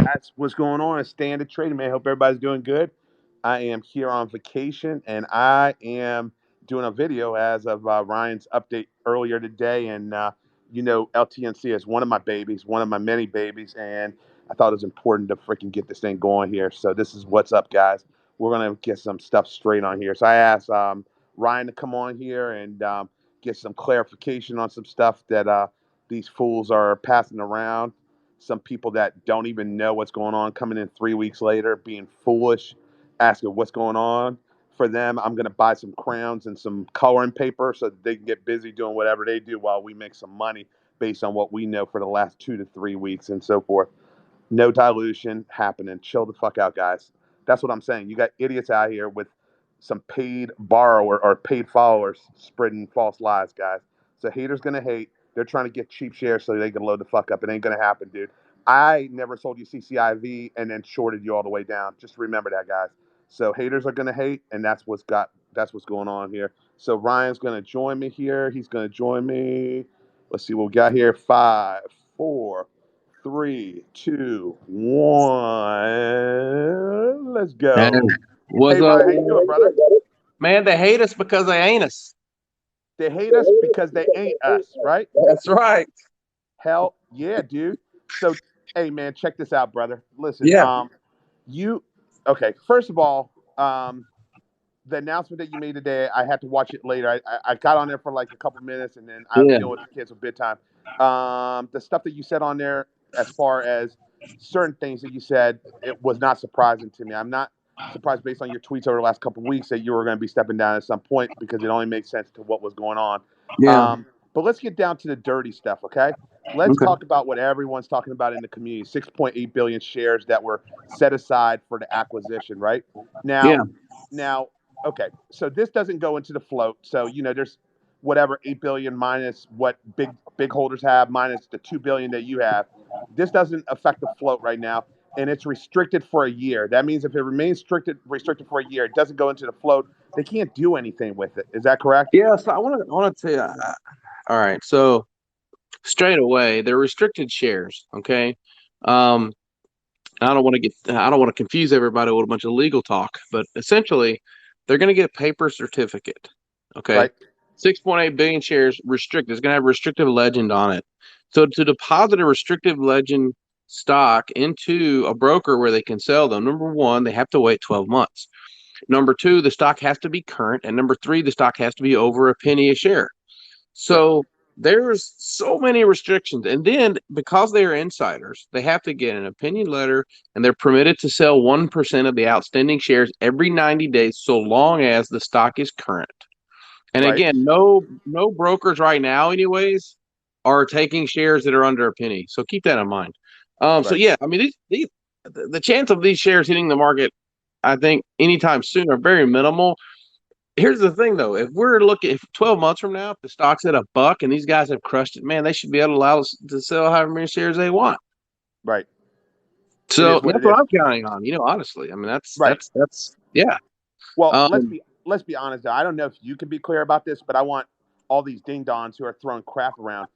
That's what's going on. It's StanTheTradingMan. Hope everybody's doing good. I am here on vacation, and I am doing a video as of Ryan's update earlier today. And LTNC is one of my babies, one of my many babies, and I thought it was important to freaking get this thing going here. So this is what's up, guys. We're gonna get some stuff straight on here. So I asked Ryan to come on here and get some clarification on some stuff that these fools are passing around. Some people that don't even know what's going on coming in 3 weeks later, being foolish, asking what's going on. For them, I'm going to buy some crayons and some coloring paper so that they can get busy doing whatever they do while we make some money based on what we know for the last 2 to 3 weeks and so forth. No dilution happening. Chill the fuck out, guys. That's what I'm saying. You got idiots out here with some paid borrower or paid followers spreading false lies, guys. So haters gonna hate. They're trying to get cheap shares so they can load the fuck up. It ain't gonna happen, dude. I never sold you CCIV and then shorted you all the way down. Just remember that, guys. So haters are gonna hate, and that's what's going on here. So Ryan's gonna join me here. He's gonna join me. Let's see what we got here. 5, 4, 3, 2, 1. Let's And go. what's Hey up, Ryan, how you doing, brother? man? They hate us because they ain't us. They hate us because they ain't us, right? That's right. Hell yeah, dude. So, hey man, check this out, brother. Listen, Yeah, you okay? First of all, the announcement that you made today, I had to watch it later. I got on there for like a couple minutes, and then I was yeah. dealing with the kids with bedtime. The stuff that you said on there, as far as certain things that you said, it was not surprising to me. I'm not surprised based on your tweets over the last couple of weeks that you were going to be stepping down at some point because it only makes sense to what was going on. Yeah. But let's get down to the dirty stuff, okay? Let's Okay. talk about what everyone's talking about in the community: 6.8 billion shares that were set aside for the acquisition, right? Yeah. Now, okay, so this doesn't go into the float. So there's whatever 8 billion minus what big holders have minus the 2 billion that you have. This doesn't affect the float right now, and it's restricted for a year. That means if it remains restricted for a year, it doesn't go into the float. They can't do anything with it. Is that correct? Yeah. So I want to tell you. All right. So straight away, they're restricted shares. Okay. Um, I don't want to confuse everybody with a bunch of legal talk, but essentially, they're going to get a paper certificate. Okay. Right. 6.8 billion shares restricted. It's going to have a restrictive legend on it. So to deposit a restrictive legend stock into a broker where they can sell them, number one, they have to wait 12 months. Number two, the stock has to be current. And number three, the stock has to be over a penny a share. Sure. So there's so many restrictions. And then because they are insiders, they have to get an opinion letter and they're permitted to sell 1% of the outstanding shares every 90 days, so long as the stock is current. And Right. again, no brokers right now, anyways, are taking shares that are under a penny. So keep that in mind. So Right. yeah, I mean, the chance of these shares hitting the market, I think, anytime soon are very minimal. Here's the thing, though: if 12 months from now, if the stock's at $1 and these guys have crushed it, man, they should be able to allow us to sell however many shares they want. Right. It So is what that's it what is. I'm counting on. Honestly, I mean, Right. that's yeah. Well, let's Um, be honest. Though. I don't know if you can be clear about this, but I want all these ding dongs who are throwing crap around.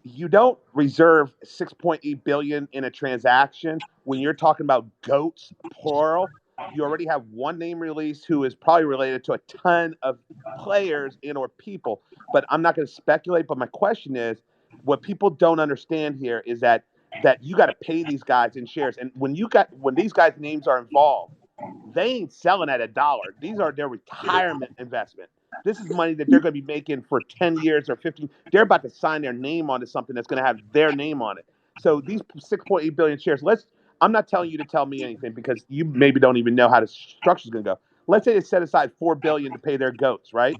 You don't reserve 6.8 billion in a transaction when you're talking about goats plural. You already have one name release who is probably related to a ton of players and or people. But I'm not going to speculate. But my question is, what people don't understand here is that you got to pay these guys in shares, and when these guys' names are involved, they ain't selling at $1. These are their retirement investment. This is money that they're going to be making for 10 years or 15. They're about to sign their name onto something that's going to have their name on it. So these 6.8 billion shares, I'm not telling you to tell me anything because you maybe don't even know how the structure's going to go. Let's say they set aside 4 billion to pay their goats, right?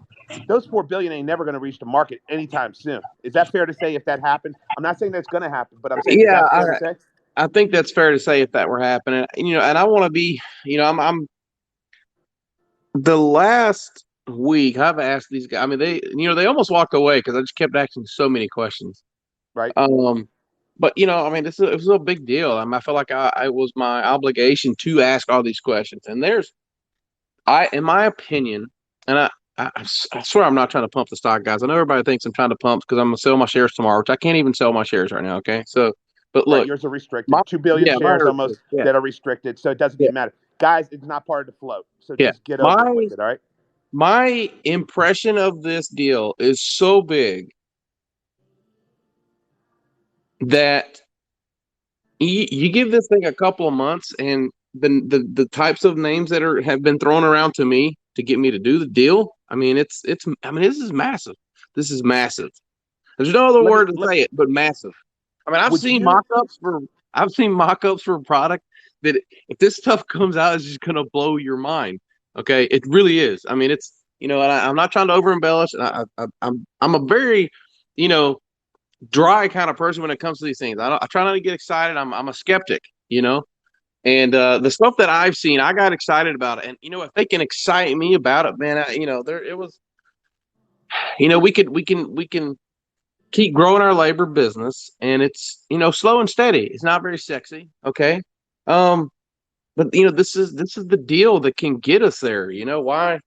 Those 4 billion ain't never going to reach the market anytime soon. Is that fair to say if that happened? I'm not saying that's going to happen, but I'm saying, is yeah, that fair to say? I think that's fair to say if that were happening. And I want to be, I'm the last week I've asked these guys. I mean, they almost walked away because I just kept asking so many questions. Right. But I mean, it was a big deal. I mean, I felt like I was my obligation to ask all these questions. And in my opinion, and I swear I'm not trying to pump the stock, guys. I know everybody thinks I'm trying to pump because I'm gonna sell my shares tomorrow, which I can't even sell my shares right now. Okay, so But Right, look, yours are my restricted. 2 billion yeah, mine shares are almost yeah, that are restricted, so it doesn't yeah, even matter. Guys, it's not part of the float, so yeah. just get over it My with it. All right. my impression of this deal is so big that you give this thing a couple of months, and the types of names that have been thrown around to me to get me to do the deal. I mean, it's. I mean, this is massive. This is massive. There's no other Let me word to let. say it but massive. I mean, Would you I've seen mock-ups for a product that if this stuff comes out, it's just gonna blow your mind. Okay, it really is. I mean, it's and I'm not trying to over embellish. I'm a very you know dry kind of person when it comes to these things. I try not to get excited. I'm a skeptic. And the stuff that I've seen, I got excited about it. And if they can excite me about it, man, there it was. We can keep growing our labor business, and it's slow and steady. It's not very sexy, okay. But this is the deal that can get us there. Why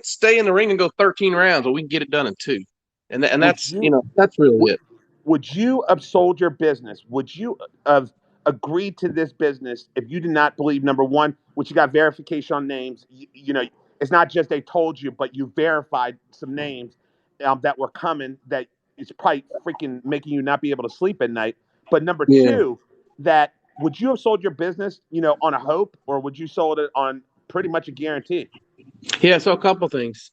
stay in the ring and go 13 rounds when we can get it done in two? And would that's you that's really would, it. would you have sold your business? Would you have agreed to this business if you did not believe, number one, which you got verification on names? It's not just they told you, but you verified some names that were coming that is probably freaking making you not be able to sleep at night. But number Yeah, two, that would you have sold your business, on a hope, or would you sold it on pretty much a guarantee? yeah. So a couple things.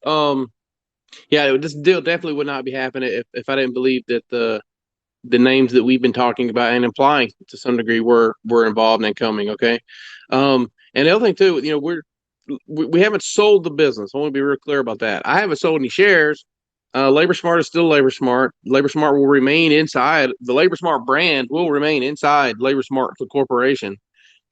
Yeah, this deal definitely would not be happening if I didn't believe that the names that we've been talking about and implying to some degree were involved and coming. Okay. And the other thing too, we haven't sold the business. I want to be real clear about that. I haven't sold any shares. Labor Smart is still Labor Smart. Labor Smart will remain inside the Labor Smart brand will remain inside Labor Smart, the corporation.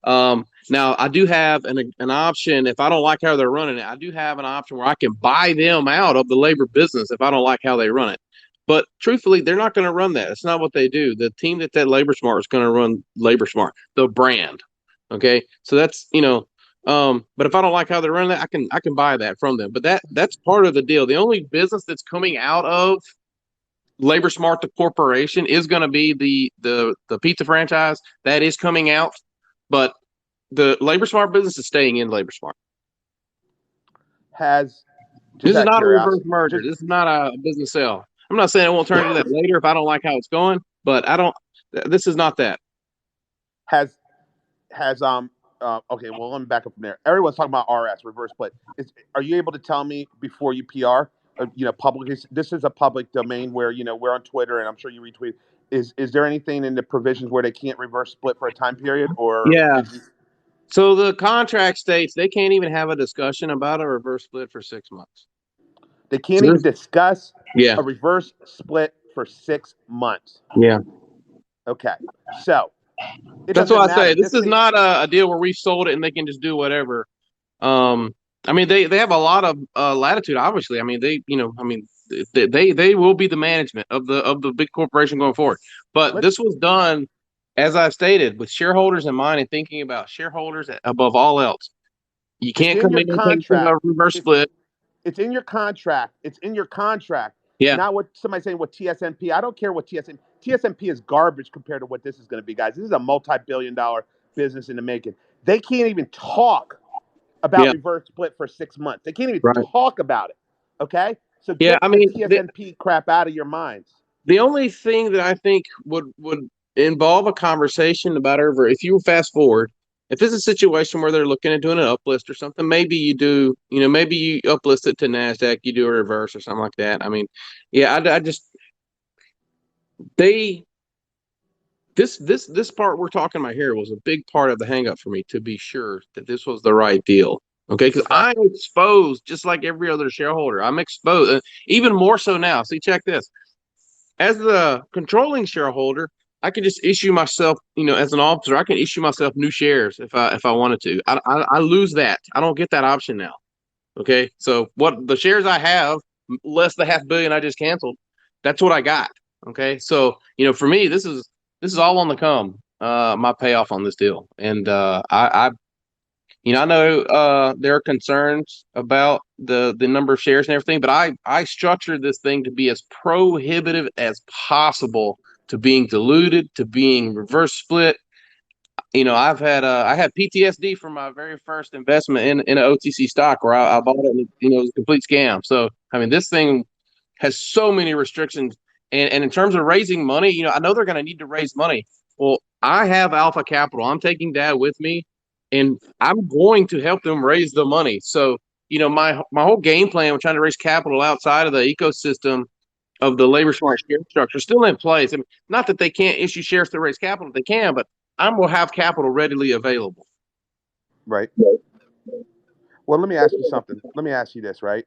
Now I do have an option if I don't like how they're running it. I do have an option where I can buy them out of the labor business if I don't like how they run it. But truthfully, they're not going to run that. It's not what they do. The team that Labor Smart is going to run Labor Smart, the brand. Okay, so that's But if I don't like how they're running that, I can buy that from them. But that's part of the deal. The only business that's coming out of Labor Smart, the corporation, is going to be the pizza franchise that is coming out. But the Labor Smart business is staying in Labor Smart. Has Just This is out of not a reverse curiosity, merger. just This is not a business sale. I'm not saying I won't turn into that later if I don't like how it's going, but I don't. This is not that. has has okay, well, let me back up from there. Everyone's talking about RS, reverse split. Are you able to tell me before you PR, public? This is a public domain where we're on Twitter, and I'm sure you retweet. Is there anything in the provisions where they can't reverse split for a time period, or Yeah. did you? So the contract states they can't even have a discussion about a reverse split for 6 months. They can't So even discuss yeah, a reverse split for 6 months. yeah. Okay, so it That's doesn't why I say matter. this This is thing. not a deal where we sold it and they can just do whatever. Um, I mean they have a lot of latitude. Obviously, I mean they will be the management of the big corporation going forward. But Let's. this was done, as I stated, with shareholders in mind and thinking about shareholders above all else. You It's can't in come your in and take a contract. reverse It's split. It's in your contract. It's in your contract. Yeah, Not what somebody saying what TSMP. I don't care what TSMP is garbage compared to what this is going to be, guys. This is a multi-billion-dollar business in the making. They can't even talk about yeah, reverse split for 6 months. They can't even right. talk about it. Okay, so Yeah, get I the mean TSMP crap out of your minds. the only thing that I think would involve a conversation about over if you fast forward, if it's a situation where they're looking at doing an uplist or something, maybe you do, maybe you uplist it to NASDAQ, you do a reverse or something like that. I mean, yeah, I just they this part we're talking about here was a big part of the hang up for me to be sure that this was the right deal. Okay, because Okay, I'm exposed just like every other shareholder. I'm exposed, even more so now. See, check this. As the controlling shareholder, I can just issue myself, as an officer, I can issue myself new shares if I wanted to. I lose that. I don't get that option now. Okay, so what the shares I have, less the 500 million I just canceled, that's what I got. Okay, so for me, this is all on the come. My payoff on this deal, and I know there are concerns about the number of shares and everything, but I structured this thing to be as prohibitive as possible to being diluted to being reverse split. I had PTSD from my very first investment in an OTC stock where I bought it and it was a complete scam. So I mean, this thing has so many restrictions. And in terms of raising money, I know they're going to need to raise money. Well, I have Alpha Capital. I'm taking Dad with me, and I'm going to help them raise the money. So, my whole game plan, we're trying to raise capital outside of the ecosystem of the labor smart share structure, still in place. I mean, not that they can't issue shares to raise capital, they can, but I will have capital readily available. Right. Well, let me ask you something. Let me ask you this, right?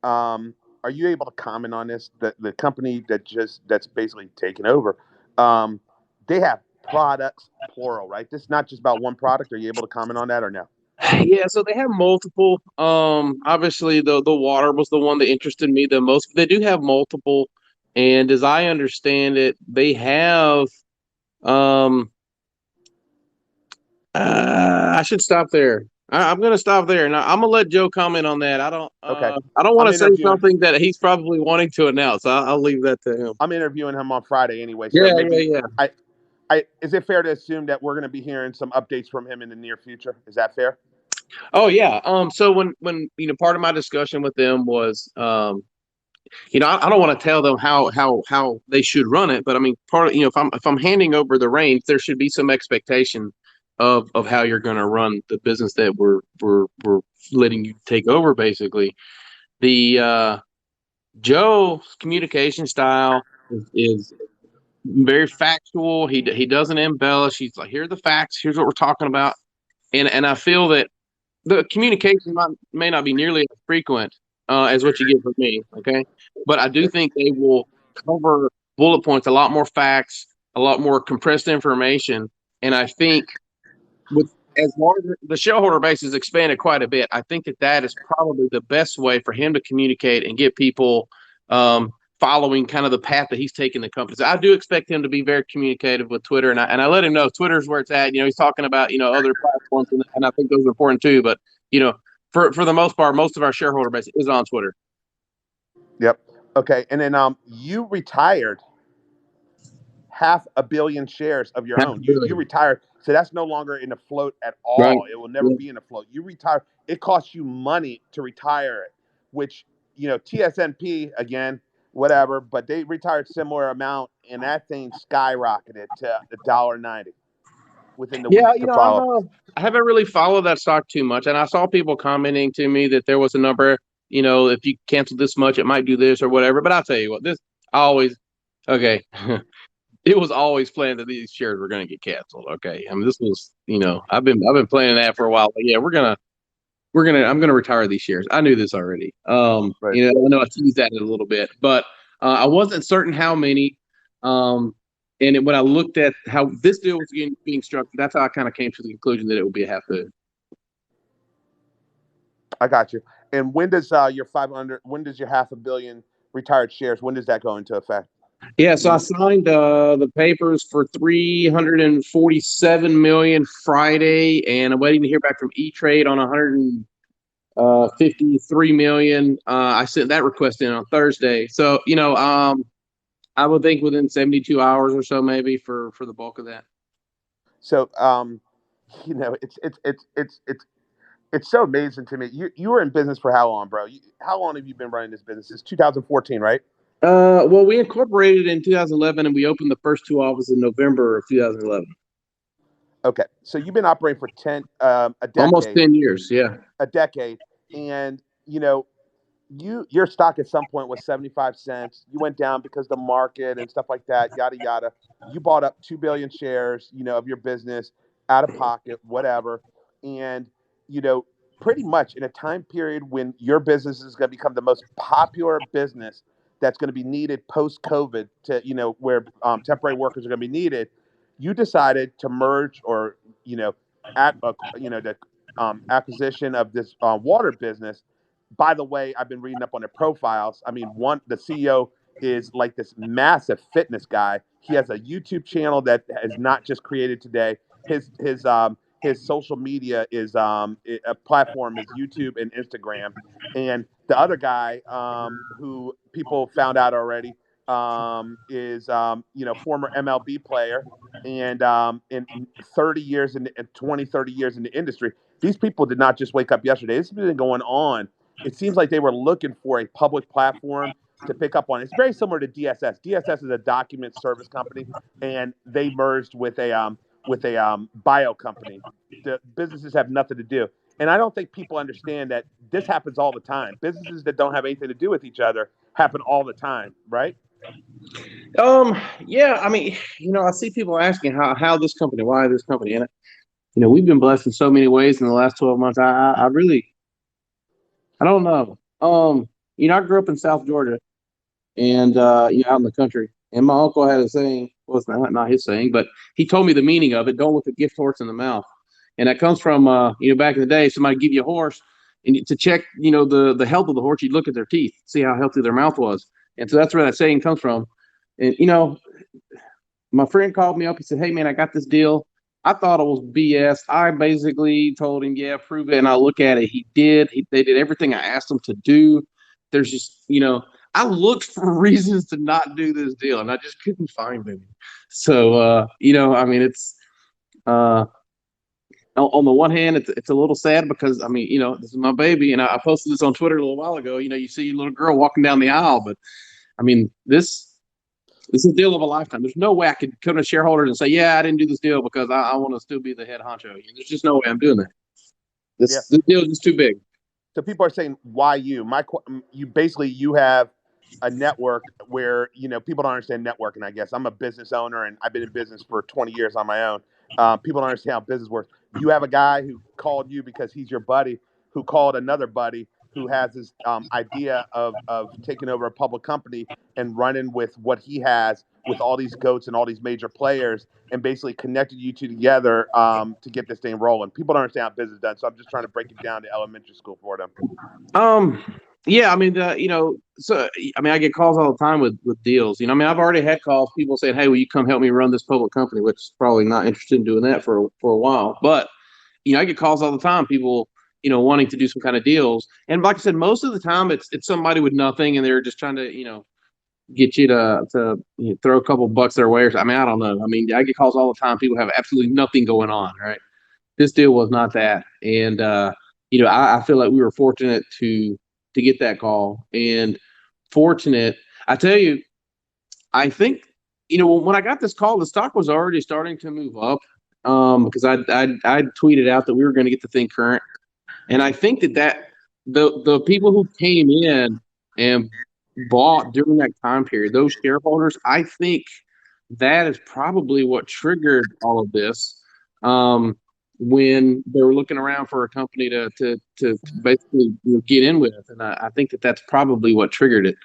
Are you able to comment on this? The company that's basically taken over, um, they have products plural, right? This is not just about one product. Are you able to comment on that or no? Yeah, so they have multiple. Obviously the water was the one that interested me the most. They do have multiple, and as I understand it, they have. Um, I should stop there. I'm going to stop there, and I'm going to let Joe comment on that. Okay. I don't want I'm to say interviewing. something that he's probably wanting to announce. I'll leave that to him. I'm interviewing him on Friday anyway, so Yeah, maybe yeah, I. Is it fair to assume that we're going to be hearing some updates from him in the near future? Is that fair? Oh yeah. So when part of my discussion with them was I don't want to tell them how they should run it, but I mean part of if I'm handing over the reins, there should be some expectation of how you're going to run the business that we're letting you take over. Basically, the Joe's communication style is very factual. He doesn't embellish. He's like, here are the facts. Here's what we're talking about, and I feel that the communication may not be nearly as frequent as what you get from me. Okay, but I do think they will cover bullet points, a lot more facts, a lot more compressed information, and I think with as larger the shareholder base has expanded quite a bit, I think that is probably the best way for him to communicate and get people um, following kind of the path that he's taking the company. So I do expect him to be very communicative with Twitter, and I let him know Twitter's where it's at. He's talking about other platforms, and I think those are important too. But for the most part, most of our shareholder base is on Twitter. Yep. Okay. And then you retired 500 million shares of your own. You retired, so that's no longer in the float at Right. all. It will never Yeah. be in the float. You retire. It costs you money to retire it, which TSNP again, whatever, but they retired similar amount, and that thing skyrocketed to $1.90 within the Yeah, week to follow. I haven't really followed that stock too much, and I saw people commenting to me that there was a number. If you cancel this much, it might do this or whatever. But I'll tell you what, this I always okay. It was always planned that these shares were going to get canceled. Okay, I mean this was I've been planning that for a while. But yeah, I'm gonna retire these shares. I knew this already. Right. I know I teased that a little bit, but I wasn't certain how many. When I looked at how this deal was being structured, that's how I kind of came to the conclusion that it would be a half food. I got you. And when does your 500? When does your 500 million retired shares? When does that go into effect? Yeah, so I signed the papers for 347 million Friday, and I'm waiting to hear back from E Trade on 153 million. I sent that request in on Thursday, so I would think within 72 hours or so, maybe for the bulk of that. So, it's so amazing to me. You were in business for how long, bro? How long have you been running this business? It's 2014, right? Well, we incorporated in 2011, and we opened the first two offices in November of 2011. Okay, so you've been operating for a Almost decade, 10 years. Yeah. a decade, and your stock at some point was 75 cents. You went down because the market and stuff like that, yada yada. You bought up 2 billion shares, of your business out of pocket, whatever, and you know, pretty much in a time period when your business is going to become the most popular business that's going to be needed post COVID to where temporary workers are going to be needed. You decided to merge or the acquisition of this water business. By the way, I've been reading up on their profiles. I mean, the CEO is like this massive fitness guy. He has a YouTube channel that is not just created today. His social media is a platform is YouTube and Instagram. And the other guy who people found out already is former MLB player, and in 30 years in 20, 30 years in the industry. These people did not just wake up yesterday. This has been going on. It seems like they were looking for a public platform to pick up on. It's very similar to DSS. DSS is a document service company, and they merged with a bio company. The businesses have nothing to do. And I don't think people understand that this happens all the time. Businesses that don't have anything to do with each other happen all the time, right? Yeah, I mean, I see people asking how this company, why this company, and we've been blessed in so many ways in the last 12 months. I really, I don't know. I grew up in South Georgia, and out in the country, and my uncle had a saying. Well, it's not his saying, but he told me the meaning of it. Don't look a gift horse in the mouth, and that comes from back in the day, somebody give you a horse, and to check the health of the horse, you'd look at their teeth, see how healthy their mouth was, and so that's where that saying comes from. And my friend called me up. He said, "Hey, man, I got this deal." I thought it was BS. I basically told him, "Yeah, prove it." And I look at it. He did. They did everything I asked them to do. There's just, I looked for reasons to not do this deal, and I just couldn't find any. So, I mean, it's on the one hand, it's a little sad because I mean, this is my baby, and I posted this on Twitter a little while ago. You see a little girl walking down the aisle, but I mean, this is a deal of a lifetime. There's no way I could come to shareholders and say, "Yeah, I didn't do this deal because I want to still be the head honcho." There's just no way I'm doing that. Yeah. This deal is just too big. So people are saying, "Why you?" You have a network where people don't understand networking. I guess I'm a business owner and I've been in business for 20 years on my own. People don't understand how business works. You have a guy who called you because he's your buddy, who called another buddy who has this idea of taking over a public company and running with what he has with all these goats and all these major players, and basically connected you two together to get this thing rolling. People don't understand how business is done, so I'm just trying to break it down to elementary school for them. Um, yeah, I mean, so I mean, I get calls all the time with deals. I mean, I've already had calls, people saying, "Hey, will you come help me run this public company?" Which is probably not interested in doing that for a while. But I get calls all the time, people wanting to do some kind of deals. And like I said, most of the time it's somebody with nothing, and they're just trying to get you to throw a couple bucks their way. Or I mean, I don't know. I mean, I get calls all the time. People have absolutely nothing going on, right? This deal was not that, and I feel like we were fortunate to get that call, and fortunate. I tell you, I think when I got this call, the stock was already starting to move up because I tweeted out that we were going to get the thing current, and I think that the people who came in and bought during that time period, those shareholders, I think that is probably what triggered all of this. When they were looking around for a company to basically get in with, and I think that's probably what triggered it.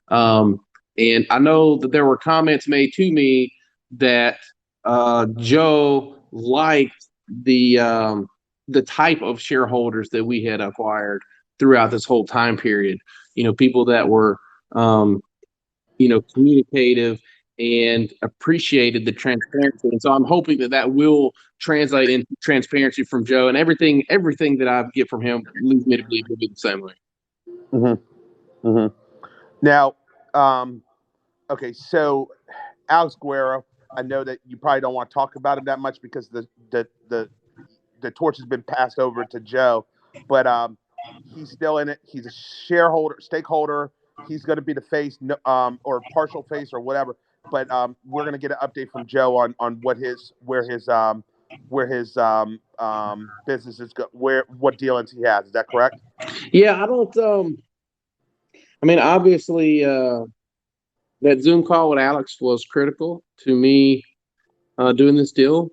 And I know that there were comments made to me that Joe liked the type of shareholders that we had acquired throughout this whole time period. People that were communicative and appreciated the transparency. And so I'm hoping that will translate into transparency from Joe, and everything that I get from him leads me to believe he'll be the same way. Mm-hmm. Mm-hmm. Now, okay, so Alex Guerrero, I know that you probably don't want to talk about him that much because the torch has been passed over to Joe, but he's still in it. He's a stakeholder. He's going to be the face, or partial face, or whatever. But we're going to get an update from Joe on where his business is what dealings he has. Is that correct? Yeah, I don't. I mean, obviously, that Zoom call with Alex was critical to me doing this deal.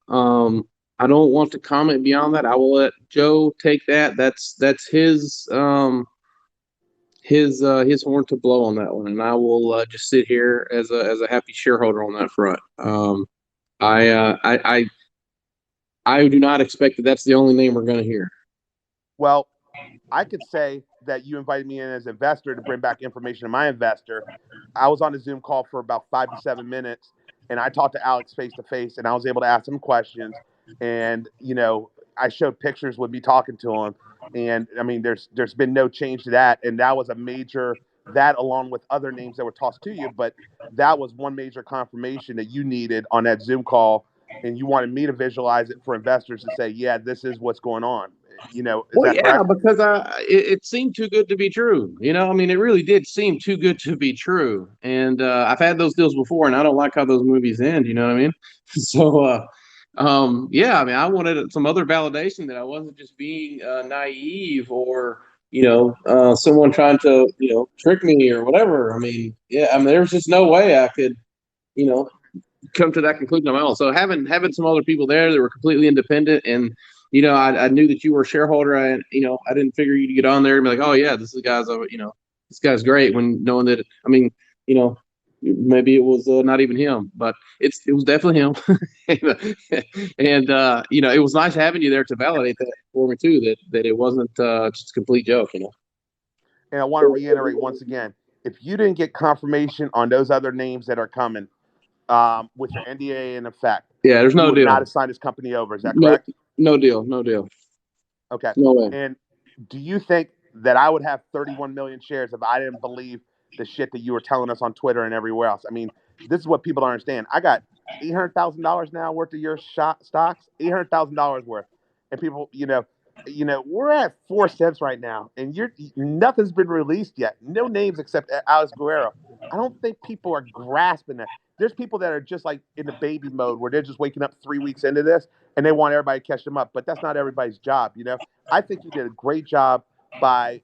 I don't want to comment beyond that. I will let Joe take that. That's his horn to blow on that one, and I will just sit here as a happy shareholder on that front. I do not expect that that's the only name we're going to hear. Well, I could say that you invited me in as an investor to bring back information to my investor. I was on a Zoom call for about 5 to 7 minutes, and I talked to Alex face to face, and I was able to ask him questions. And I showed pictures with me talking to him, and I mean, there's been no change to that, and that was a major that along with other names that were tossed to you, but that was one major confirmation that you needed on that Zoom call, and you wanted me to visualize it for investors to say, yeah, this is what's going on. Is Well, that yeah, correct? because it seemed too good to be true. I mean, it really did seem too good to be true. And I've had those deals before, and I don't like how those movies end. You know what I mean? So, yeah, I mean, I wanted some other validation that I wasn't just being naive or someone trying to trick me or whatever. I mean, yeah, I mean, there was just no way I could you know come to that conclusion on my own. So having some other people there that were completely independent, and I knew that you were a shareholder. I didn't figure you'd get on there and be like, oh yeah, this guy's great. When knowing that, I mean, you know, maybe it was not even him, but it was definitely him. And it was nice having you there to validate that for me too. That it wasn't just a complete joke. And I want to reiterate once again, if you didn't get confirmation on those other names that are coming with your NDA in effect, Yeah, there's you no would not deal. have signed this company over. Is that No, correct? no deal. No deal. Okay. No way. And do you think that I would have 31 million shares if I didn't believe the shit that you were telling us on Twitter and everywhere else? I mean, this is what people don't understand. I got $800,000 now worth of your stocks, $800,000 worth, and people, we're at 4 cents right now, and nothing's been released yet. No names except Alex Guerrero. I don't think people are grasping that. There's people that are just like in the baby mode where they're just waking up 3 weeks into this and they want everybody to catch them up. But that's not everybody's job. I think you did a great job by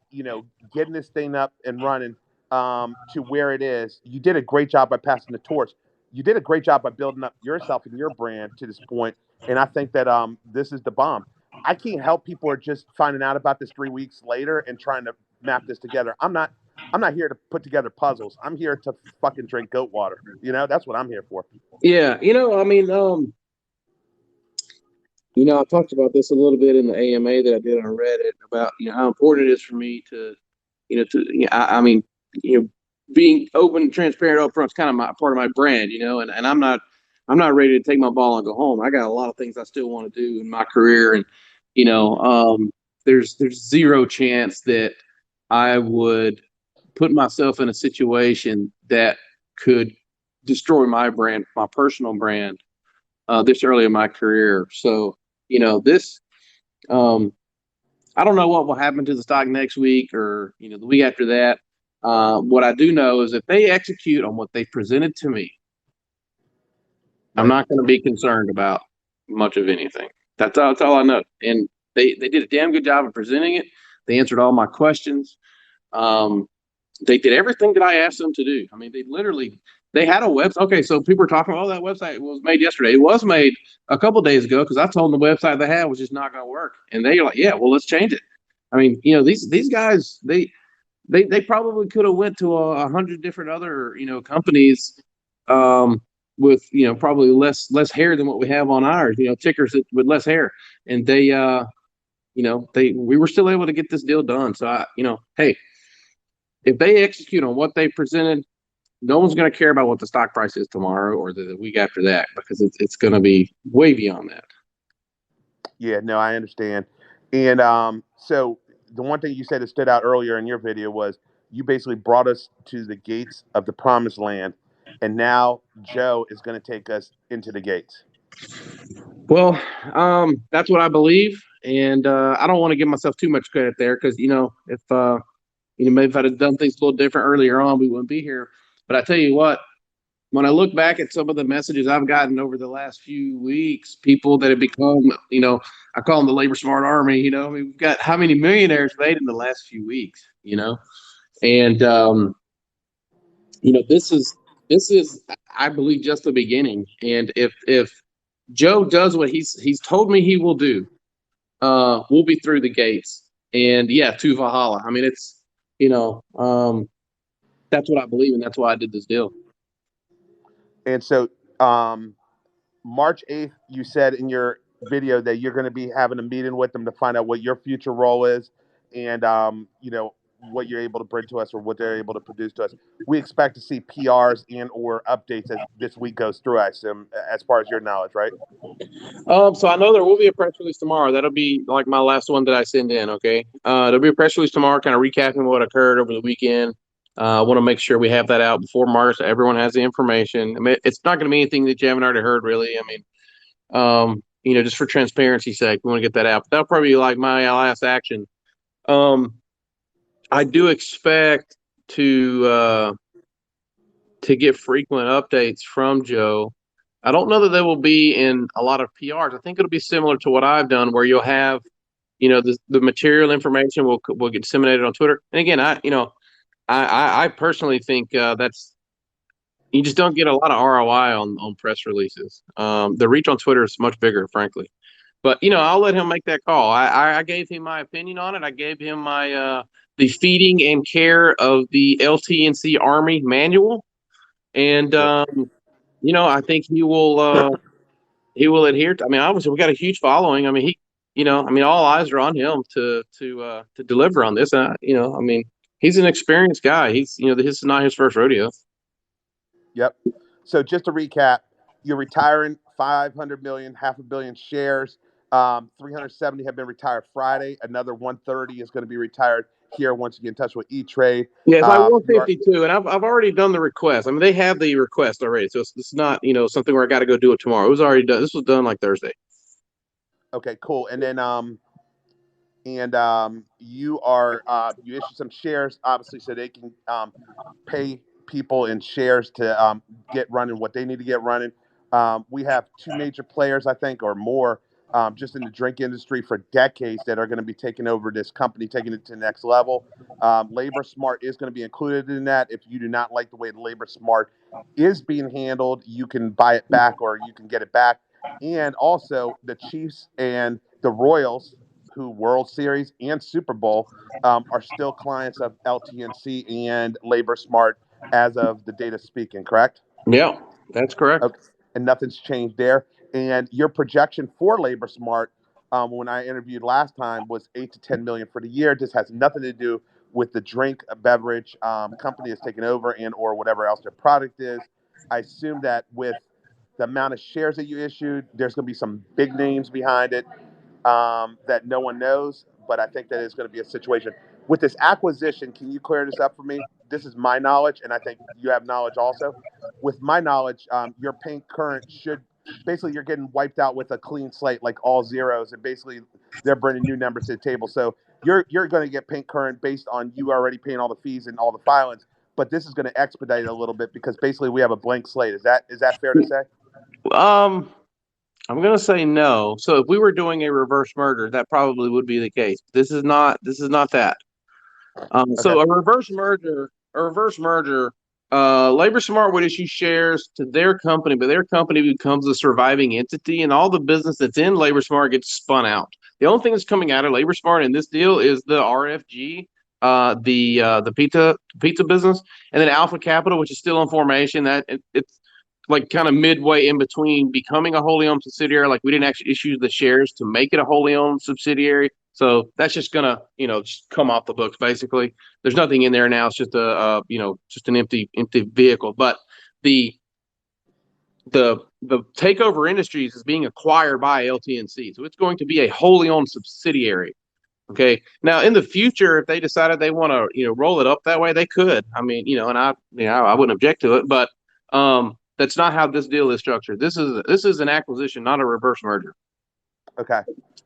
getting this thing up and running to where it is. You did a great job by passing the torch. You did a great job by building up yourself and your brand to this point. And I think that this is the bomb. I can't help people are just finding out about this 3 weeks later and trying to map this together. I'm not here to put together puzzles. I'm here to fucking drink goat water. That's what I'm here for. Yeah, I mean, I talked about this a little bit in the AMA that I did on Reddit about how important it is for me to I mean being open and transparent up front is kind of my part of my brand, and I'm not ready to take my ball and go home. I got a lot of things I still want to do in my career, and there's zero chance that I would put myself in a situation that could destroy my brand, my personal brand, this early in my career. So, this, I don't know what will happen to the stock next week or, the week after that. What I do know is if they execute on what they presented to me, I'm Right. not going to be concerned about much of anything. That's all I know. And they did a damn good job of presenting it. They answered all my questions. They did everything that I asked them to do. I mean, they had a website. Okay, so people were talking, oh, that website was made yesterday. It was made a couple days ago because I told them the website they had was just not going to work. And they're like, yeah, well, let's change it. I mean, these guys, they probably could have went to 100 different other companies with probably less hair than what we have on ours. Tickers with less hair, and we were still able to get this deal done. So hey, if they execute on what they presented, no one's going to care about what the stock price is tomorrow or the week after that because it's going to be way beyond that. Yeah, no, I understand. And so the one thing you said that stood out earlier in your video was you basically brought us to the gates of the promised land, and now Joe is going to take us into the gates. Well, that's what I believe, and I don't want to give myself too much credit there because if maybe if I'd have done things a little different earlier on, we wouldn't be here. But I tell you what, when I look back at some of the messages I've gotten over the last few weeks, people that have become, I call them the labor smart army. I mean, we've got how many millionaires made in the last few weeks, and this is I believe just the beginning. And if Joe does what he's told me he will do, we'll be through the gates. And yeah, to Valhalla. I mean, it's that's what I believe, and that's why I did this deal. And so March 8th, you said in your video that you're going to be having a meeting with them to find out what your future role is and, what you're able to bring to us or what they're able to produce to us. We expect to see PRs and or updates as this week goes through, I assume, as far as your knowledge, right? So I know there will be a press release tomorrow. That'll be like my last one that I send in. Okay. There'll be a press release tomorrow, kind of recapping what occurred over the weekend. I want to make sure we have that out before March so everyone has the information. I mean, it's not going to be anything that you haven't already heard, really. I mean, just for transparency's sake, we want to get that out. But that'll probably be like my last action. Um, I do expect to get frequent updates from Joe. I don't know that they will be in a lot of PRs. I think it'll be similar to what I've done, where you'll have, the material information will get disseminated on Twitter. And again, I personally think that's you just don't get a lot of ROI on press releases. The reach on Twitter is much bigger, frankly. But I'll let him make that call. I gave him my opinion on it. I gave him my the feeding and care of the LTNC Army manual, and Yep. I think he will adhere to. I mean, obviously we got a huge following. I mean, all eyes are on him to deliver on this. I mean, he's an experienced guy. This is not his first rodeo. Yep. So just to recap, you're retiring 500 million, half a billion shares. 370 have been retired Friday. Another 130 is going to be retired here once you get in touch with E-Trade. Yeah, it's like You are 152, and I've already done the request. I mean, they have the request already, so it's not something where I got to go do it tomorrow. It was already done. This was done like Thursday. okay. Cool. And then you issue some shares obviously so they can pay people in shares to get running what they need to get running. We have two major players, I think, or more, just in the drink industry for decades that are going to be taking over this company, taking it to the next level. Labor Smart is going to be included in that. If you do not like the way Labor Smart is being handled, you can buy it back or you can get it back. And also, the Chiefs and the Royals, who World Series and Super Bowl, are still clients of LTNC and Labor Smart as of the date of speaking, correct? Yeah, that's correct. Okay. And nothing's changed there. And your projection for Labor Smart, when I interviewed last time, was 8 to 10 million for the year. This has nothing to do with the drink beverage company that's taken over and or whatever else their product is. I assume that with the amount of shares that you issued, there's going to be some big names behind it that no one knows. But I think that it's going to be a situation with this acquisition. Can you clear this up for me? This is my knowledge, and I think you have knowledge also. With my knowledge, your pink current should basically you're getting wiped out with a clean slate, like all zeros, and basically they're bringing new numbers to the table. So you're going to get pink current based on you already paying all the fees and all the filings. But this is going to expedite it a little bit because basically we have a blank slate. Is that fair to say? Um, I'm gonna say no. So if we were doing a reverse merger, that probably would be the case. This is not. This is not that. Okay. So a reverse merger, Labor Smart would issue shares to their company, but their company becomes a surviving entity, and all the business that's in Labor Smart gets spun out. The only thing that's coming out of Labor Smart in this deal is the RFG, the pizza business, and then Alpha Capital, which is still in formation. It's like kind of midway in between becoming a wholly owned subsidiary. Like we didn't actually issue the shares to make it a wholly owned subsidiary. So that's just gonna, just come off the books basically. There's nothing in there now. It's just just an empty vehicle. But the the takeover industries is being acquired by LTNC, so it's going to be a wholly owned subsidiary. Okay. Now, in the future, if they decided they want to, roll it up that way, they could. I mean, and I wouldn't object to it, but that's not how this deal is structured. This is an acquisition, not a reverse merger. Okay,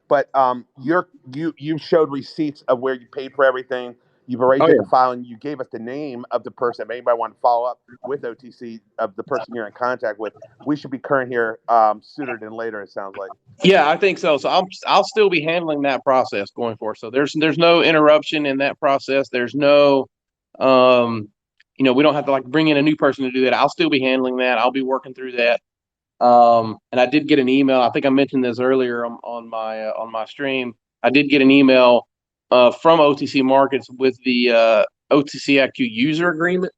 but you showed receipts of where you paid for everything. You've already Oh did the yeah. filing. You gave us the name of the person. If anybody want to follow up with OTC of the person you're in contact with, we should be current here sooner than later. It sounds like. Yeah, I think so. So I'll still be handling that process going forward. So there's no interruption in that process. There's no we don't have to like bring in a new person to do that. I'll still be handling that. I'll be working through that. And I did get an email. I think I mentioned this earlier on my stream. I did get an email from OTC Markets with the OTC IQ user agreement,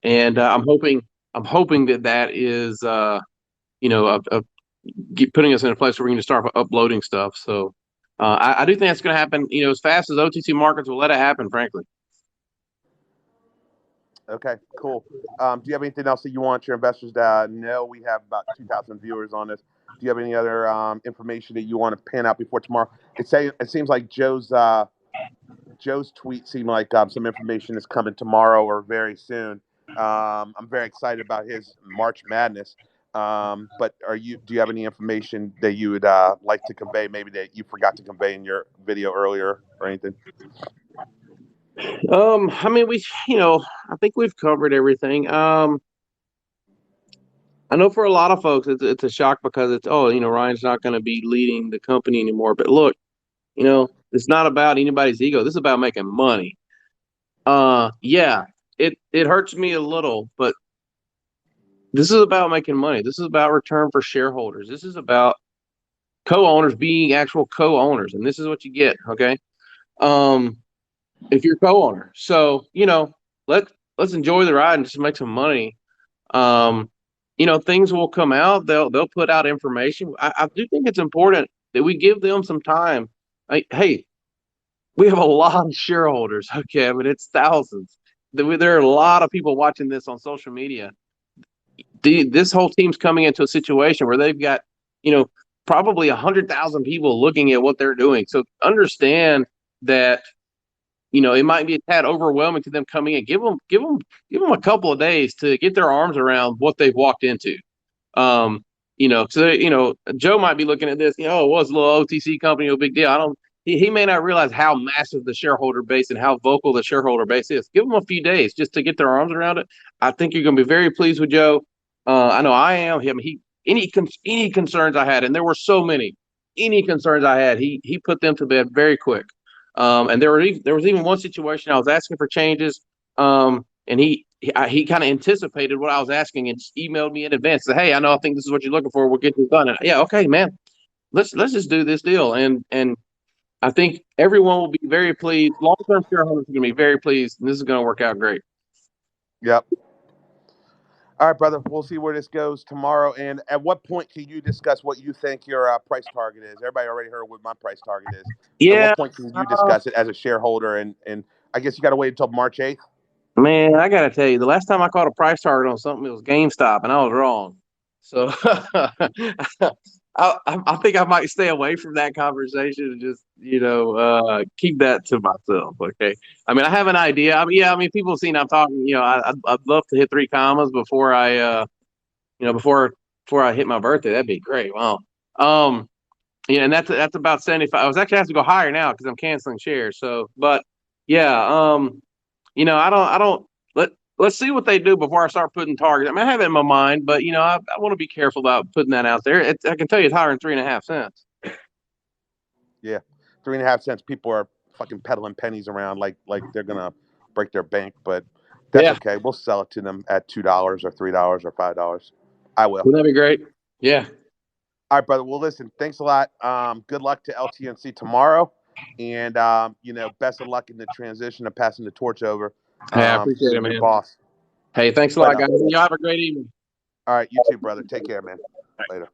and I'm hoping that is putting us in a place where we can start uploading stuff. So I do think that's going to happen. As fast as OTC Markets will let it happen. Frankly. Okay, cool. Do you have anything else that you want your investors to know? We have about 2,000 viewers on this. Do you have any other information that you want to pan out before tomorrow? It seems like Joe's Joe's tweet seemed like some information is coming tomorrow or very soon. I'm very excited about his March Madness. But do you have any information that you would like to convey, maybe that you forgot to convey in your video earlier or anything? I mean, I think we've covered everything. I know for a lot of folks, it's a shock because Ryan's not going to be leading the company anymore. But look, it's not about anybody's ego. This is about making money. Yeah, it hurts me a little, but this is about making money. This is about return for shareholders. This is about co-owners being actual co-owners, and this is what you get. Okay, if you're co-owner, so let's enjoy the ride and just make some money. Things will come out. They'll put out information. I do think it's important that we give them some time. Hey, we have a lot of shareholders. Okay, I mean it's thousands. There are a lot of people watching this on social media. This whole team's coming into a situation where they've got, probably 100,000 people looking at what they're doing. So understand that, it might be a tad overwhelming to them coming in. Give them a couple of days to get their arms around what they've walked into. Joe might be looking at this, it was a little OTC company, no big deal. He may not realize how massive the shareholder base and how vocal the shareholder base is. Give them a few days just to get their arms around it. I think you're going to be very pleased with Joe. I know I am. Any concerns I had, and there were so many, any concerns I had, he put them to bed very quick. And there was even one situation I was asking for changes, and he kind of anticipated what I was asking and just emailed me in advance. Said, "Hey, I think this is what you're looking for. We'll get this done." And yeah, okay, man. Let's just do this deal. And I think everyone will be very pleased. Long-term shareholders are going to be very pleased, and this is going to work out great. Yep. All right, brother. We'll see where this goes tomorrow. And at what point can you discuss what you think your price target is? Everybody already heard what my price target is. At Yeah, what point can you discuss it as a shareholder? And I guess you got to wait until March 8th. man, I got to tell you, the last time I caught a price target on something, it was GameStop, and I was wrong. So I think I might stay away from that conversation and just keep that to myself. Okay. I mean, I have an idea. People have seen I'm talking. I'd love to hit 3 commas before before I hit my birthday. That'd be great. Wow. Yeah, and that's about 75. I was actually have to go higher now because I'm canceling shares. So, but yeah, I don't let's see what they do before I start putting targets. I mean, I have it in my mind, but I want to be careful about putting that out there. I can tell you it's higher than 3.5 cents. Yeah, 3.5 cents. People are fucking peddling pennies around like they're gonna break their bank, but that's Yeah, okay. We'll sell it to them at $2 or $3 or $5. I will. wouldn't that be great? Yeah. All right, brother. Well, listen. Thanks a lot. Good luck to LTNC tomorrow, and best of luck in the transition of passing the torch over Hey, I to appreciate the it, new man. boss. Hey, thanks a But lot, guys. Y'all have a great evening. all right, you too, brother. Take care, man. Later.